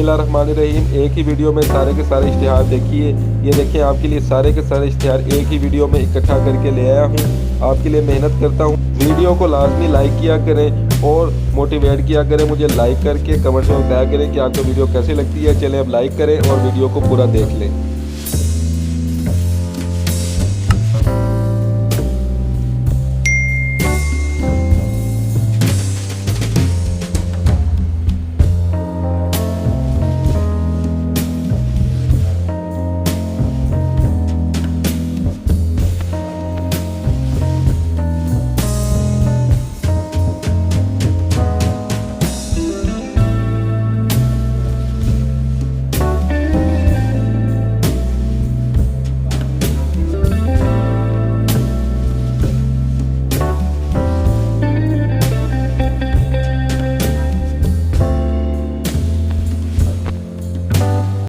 बिस्मिल्लाहिर्रहमानिर्रहीम। एक ही वीडियो में सारे के सारे इश्तिहार देखिए। ये देखें, आपके लिए सारे के सारे इश्तिहार एक ही वीडियो में इकट्ठा करके ले आया हूँ। आपके लिए मेहनत करता हूँ। वीडियो को लाजमी लाइक किया करें और मोटिवेट किया करें मुझे लाइक करके। कमेंट्स में बताया करें कि आपको वीडियो कैसी लगती है। चलें अब लाइक करें और वीडियो को पूरा देख लें।